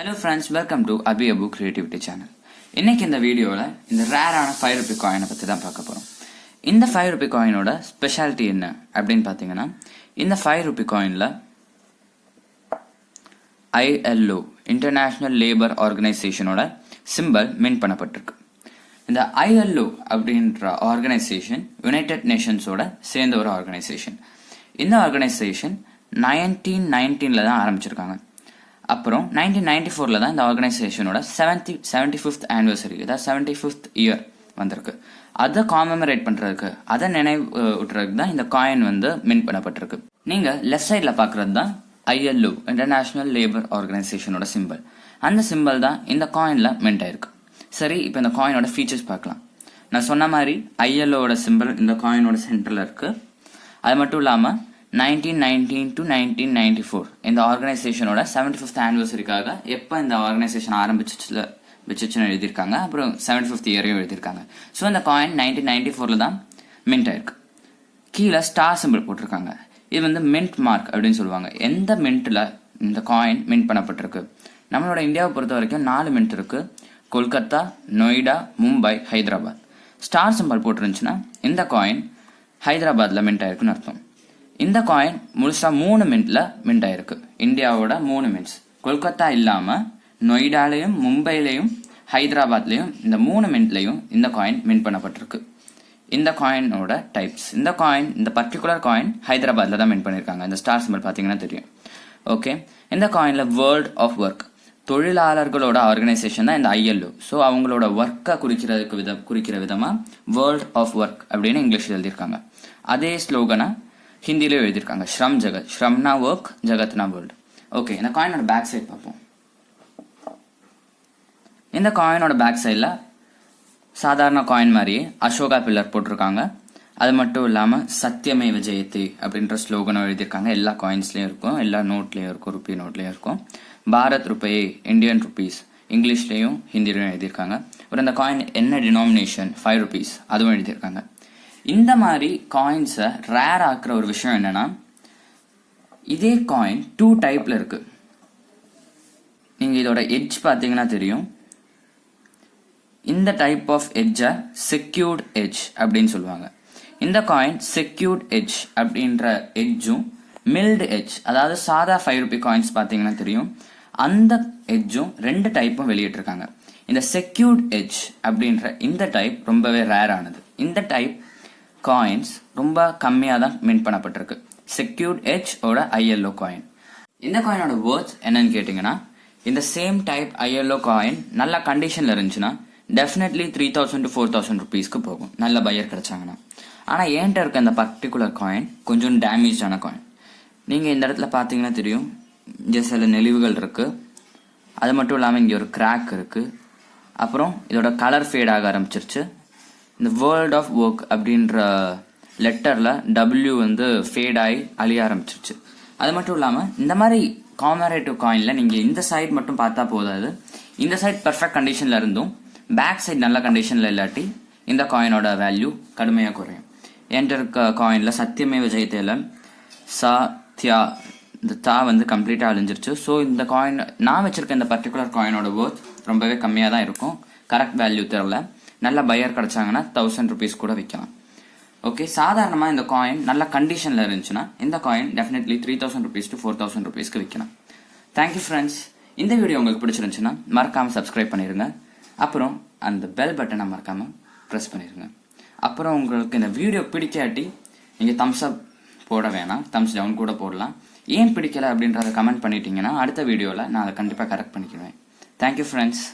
Hello friends, welcome to Abhi Abu Creativity Channel. இன்னைக்கு இந்த வீடியோவில் இந்த ரேரான 5 ரூபி காயினை பற்றி தான் பார்க்க போகிறோம். இந்த 5 ரூபி காயினோட ஸ்பெஷாலிட்டி என்ன அப்படின்னு பார்த்தீங்கன்னா, இந்த 5 ரூபி காயினில் ILO இன்டர்நேஷ்னல் லேபர் ஆர்கனைசேஷனோட சிம்பிள் மின்ட் பண்ணப்பட்டிருக்கு. இந்த ILO அப்படின்ற ஆர்கனைசேஷன் யுனைடெட் நேஷன்ஸோட சேர்ந்த ஒரு ஆர்கனைசேஷன். இந்த ஆர்கனைசேஷன் 1919 தான் ஆரம்பிச்சிருக்காங்க. அப்புறம் 1994 தான் இந்த ஆர்கனைசேஷனோட 75th ஆனிவர்சரி, அதாவது 75th இயர் வந்திருக்கு. அதை காமெமரேட் பண்ணுறதுக்கு, அதை நினைவு விட்டுறதுக்கு தான் இந்த காயின் மின்ட் பண்ணப்பட்டிருக்கு. நீங்கள் லெஃப்ட் சைடில் பார்க்குறது தான் ILO இன்டர்நேஷ்னல் லேபர் ஆர்கனைசேஷனோட சிம்பிள். அந்த சிம்பிள் தான் இந்த காயினில் மின்ட் ஆயிருக்கு. சரி, இப்போ இந்த காயினோட ஃபீச்சர்ஸ் பார்க்கலாம். நான் சொன்ன மாதிரி ILOவோட சிம்பிள் இந்த காயினோட சென்டரில் இருக்குது. அது மட்டும் இல்லாமல் 1919 to 1994 இந்த ஆர்கனைசேஷனோட 75th ஆனிவர்சரிக்காக எப்போ இந்த ஆர்கனைசேஷன் வச்சுன்னு எழுதியிருக்காங்க. அப்புறம் 75th இயரையும் எழுதியிருக்காங்க. ஸோ இந்த காயின் 1994 தான் மின்ட் ஆயிருக்கு. கீழே ஸ்டார் சிம்பிள் போட்டிருக்காங்க. இது மின்ட் மார்க் அப்படின்னு சொல்லுவாங்க. எந்த மின்ட்டில் இந்த காயின் மின்ட் பண்ணப்பட்டிருக்கு? நம்மளோட இந்தியாவை பொறுத்த வரைக்கும் 4 மின்ட் இருக்கு: கொல்கத்தா, நொய்டா, மும்பை, ஹைதராபாத். ஸ்டார் சிம்பிள் போட்டிருந்துச்சுன்னா இந்த காயின் ஹைதராபாத்தில் மின்ட் ஆயிருக்குன்னு அர்த்தம். இந்த காயின் முழுசா 3 மின்ட்ல மின்ட் ஆயிருக்கு. இந்தியாவோட 3 மின்ட்ஸ், கொல்கத்தா இல்லாம நொய்டாலையும் மும்பைலையும் ஹைதராபாத்லையும் இந்த 3 மின்ட்லையும் இந்த காயின் மின்ட் பண்ணப்பட்டிருக்கு. இந்த காயினோட டைப்ஸ், இந்த பர்டிகுலர் காயின் ஹைதராபாத்ல தான் மின்ட் பண்ணிருக்காங்க. இந்த ஸ்டார் சிம்பிள் பாத்தீங்கன்னா தெரியும். ஓகே, இந்த காயின்ல வேர்ல்ட் ஆஃப் ஒர்க், தொழிலாளர்களோட ஆர்கனைசேஷன் தான் இந்த ILO. ஸோ அவங்களோட ஒர்க்கை குறிக்கிற விதமா வேர்ல்ட் ஆஃப் ஒர்க் அப்படின்னு இங்கிலீஷ்ல எழுதியிருக்காங்க. அதே ஸ்லோகனா ஹிந்திலையும் எழுதியிருக்காங்க, ஸ்ரம் ஜெகத், ஸ்ரம்னா ஒர்க், ஜெகத்னா வேர்ல்டு. ஓகே, இந்த காயினோட பேக் சைட் பார்ப்போம். இந்த காயினோட பேக் சைடில் சாதாரண காயின் மாதிரியே அசோகா பில்லர் போட்டிருக்காங்க. அது மட்டும் இல்லாமல் சத்தியமேவ ஜெயதே அப்படின்ற ஸ்லோகனும் எழுதியிருக்காங்க. எல்லா காயின்ஸ்லேயும் இருக்கும், எல்லா நோட்லேயும் இருக்கும், ருப்பி நோட்லேயும் இருக்கும். பாரத் ரூபாயே, இந்தியன் ருபீஸ் இங்கிலீஷ்லேயும் ஹிந்திலையும் எழுதியிருக்காங்க. அப்புறம் இந்த காயின் என்ன டினாமினேஷன், 5 rupees, அதுவும் எழுதியிருக்காங்க. இந்த மாதிரி காயின்ஸை ரேர் ஆக்குற ஒரு விஷயம் என்னன்னா, இதே காயின் 2 டைப்ல இருக்கு. நீங்க இதோட எட்ஜ் பார்த்தீங்கன்னா தெரியும். இந்த டைப் ஆஃப் எட்ஜை செக்யூர்ட் எட்ஜ் அப்படின்னு சொல்லுவாங்க. இந்த காயின் செக்யூர்ட் எட்ஜ் அப்படின்ற எட்ஜும் மில்டு எட்ஜ், அதாவது சாதா 5 ரூபி காயின்ஸ் பார்த்தீங்கன்னா தெரியும், அந்த எட்ஜும் 2 டைப்பும் வெளியிட்டிருக்காங்க. இந்த செக்யூர்ட் எட்ஜ் அப்படின்ற இந்த டைப் ரொம்பவே ரேர் ஆனது. இந்த டைப் காயின்ஸ் ரொம்ப கம்மியாக தான் மின்ட் பண்ணப்பட்டிருக்கு. செக்யூர்ட் எட்ஜ் ஓட ILO காயின். இந்த காயினோட வேர்த் என்னன்னு கேட்டிங்கன்னா, இந்த சேம் டைப் ILO காயின் நல்ல கண்டிஷனில் இருந்துச்சுன்னா டெஃபினெட்லி 3000 to 4000 rupeesக்கு போகும், நல்ல பையர் கிடைச்சாங்கன்னா. ஆனால் ஏன்ட்ட இருக்க இந்த பர்டிகுலர் காயின் கொஞ்சம் டேமேஜான காயின். நீங்கள் இந்த இடத்துல பார்த்தீங்கன்னா தெரியும், இங்கே சில நெளிவுகள் இருக்குது. அது மட்டும் இல்லாமல் இங்கே ஒரு கிராக் இருக்குது. அப்புறம் இதோட கலர் ஃபேட் ஆக ஆரம்பிச்சிருச்சு. இந்த வேர்ல்ட் ஆஃப் ஒர்க் அப்படின்ற லெட்டரில் W ஃபேட் ஆகி அழிய ஆரம்பிச்சிருச்சு. அது மட்டும் இல்லாமல் இந்த மாதிரி காமரேட்டிவ் காயினில் நீங்கள் இந்த சைட் மட்டும் பார்த்தா போதாது, இந்த சைட் பர்ஃபெக்ட் கண்டிஷனில் இருந்தும் பேக் சைட் நல்ல கண்டிஷனில் இல்லாட்டி இந்த காயினோட வேல்யூ கடுமையாக குறையும். என்கிட்ட இருக்க காயினில் சத்தியமேவ ஜெயதேல தியா, இந்த தா கம்ப்ளீட்டாக அழிஞ்சிருச்சு. ஸோ இந்த காயின் நான் வச்சிருக்க இந்த பர்டிகுலர் காயினோட ஒர்த் ரொம்பவே கம்மியாக தான் இருக்கும். கரெக்ட் வேல்யூ தெரியல. நல்ல பையர் கிடைச்சாங்கன்னா 1000 rupees கூட விற்கலாம். ஓகே, சாதாரணமாக இந்த காயின் நல்ல கண்டிஷனில் இருந்துச்சுன்னா இந்த காயின் டெஃபினெட்லி 3000 rupees to 4000 rupeesக்கு விற்கலாம். Thank you friends. இந்த வீடியோ உங்களுக்கு பிடிச்சிருந்துச்சுன்னா மறக்காமல் சப்ஸ்கிரைப் பண்ணிடுங்க. அப்புறம் அந்த பெல் பட்டனை மறக்காமல் ப்ரெஸ் பண்ணிடுங்க. அப்புறம் உங்களுக்கு இந்த வீடியோ பிடிக்காட்டி நீங்கள் தம்ஸ் அப் போட வேணாம், தம்ஸ் டவுன் கூட போடலாம். ஏன் பிடிக்கல அப்படின்றத கமெண்ட் பண்ணிட்டீங்கன்னா அடுத்த வீடியோவில் நான் அதை கண்டிப்பாக கரெக்ட் பண்ணிக்குவேன். Thank you friends.